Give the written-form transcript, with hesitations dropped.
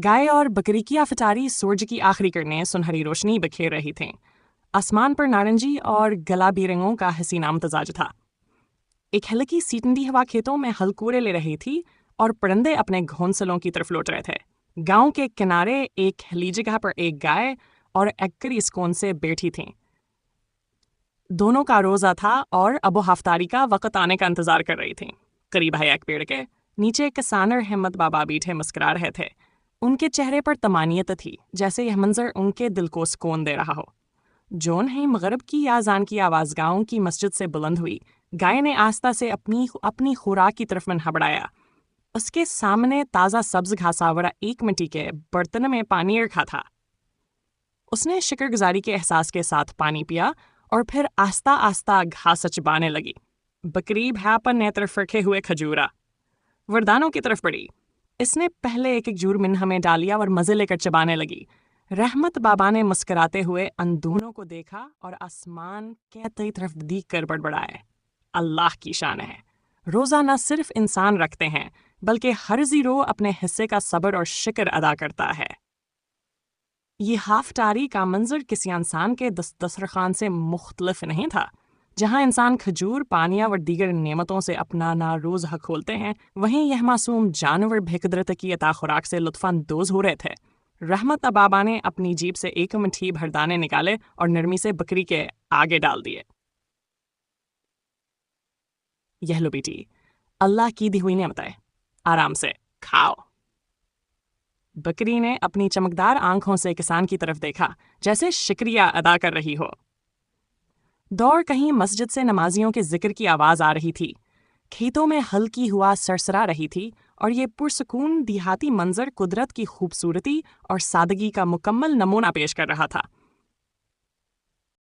گائے اور بکری کی آفتاری سورج کی آخری کرنیں سنہری روشنی بکھیر رہی تھیں۔ آسمان پر نارنجی اور گلابی رنگوں کا حسین امتزاج تھا۔ ایک ہلکی سی ٹھنڈی ہوا کھیتوں میں ہل کوڑے لے رہی تھی اور پرندے اپنے گھونسلوں کی طرف لوٹ رہے تھے۔ گاؤں کے کنارے ایک کھلی جگہ پر ایک گائے اور ایکری سکون سے بیٹھی تھیں۔ دونوں کا روزہ تھا اور ابو ہفتاری کا وقت آنے کا انتظار کر رہی تھیں۔ قریب ہے ایک پیڑ کے نیچے کسان اور ہمت بابا بیٹھے مسکرا رہے تھے۔ ان کے چہرے پر طمانینت تھی، جیسے یہ منظر ان کے دل کو سکون دے رہا ہو۔ جون ہی مغرب کی اذان کی آواز گاؤں کی مسجد سے بلند ہوئی۔ گائے نے آہستہ سے اپنی خوراک کی طرف منہ بڑھایا۔ اس کے سامنے تازہ سبز گھاساورا ایک مٹی کے برتن میں پانی رکھا تھا۔ اس نے شکر گزاری کے احساس کے ساتھ پانی پیا اور پھر آہستہ آہستہ گھاس چبانے لگی۔ بکری بھیا پر نیتر فرکھے ہوئے کھجورا وردانوں کی طرف بڑھی۔ اس نے پہلے ایک جور منہ میں ڈالیا اور مزے لے کر چبانے لگی۔ رحمت بابا نے مسکراتے ہوئے ان دونوں کو دیکھا اور آسمان کی طرف دیکھ کر بڑبڑائے، اللہ کی شان ہے، روزہ نہ صرف انسان رکھتے ہیں بلکہ ہر زیرو اپنے حصے کا صبر اور شکر ادا کرتا ہے۔ یہ ہافتاری کا منظر کسی انسان کے دسترخوان سے مختلف نہیں تھا۔ جہاں انسان کھجور، پانی اور دیگر نعمتوں سے اپنا ناروز حق کھولتے ہیں، وہیں یہ معصوم جانور بھی قدرت کی عطا خوراک سے لطف اندوز ہو رہے تھے۔ رحمت بابا نے اپنی جیب سے ایک مٹھی بھر دانے نکالے اور نرمی سے بکری کے آگے ڈال دیے۔ یہ لو بیٹی، اللہ کی دی ہوئی نعمتیں، آرام سے کھاؤ۔ بکری نے اپنی چمکدار آنکھوں سے کسان کی طرف دیکھا، جیسے شکریہ ادا کر رہی ہو۔ دور کہیں مسجد سے نمازیوں کے ذکر کی آواز آ رہی تھی۔ کھیتوں میں ہلکی ہوا سرسرا رہی تھی اور یہ پرسکون دیہاتی منظر قدرت کی خوبصورتی اور سادگی کا مکمل نمونہ پیش کر رہا تھا۔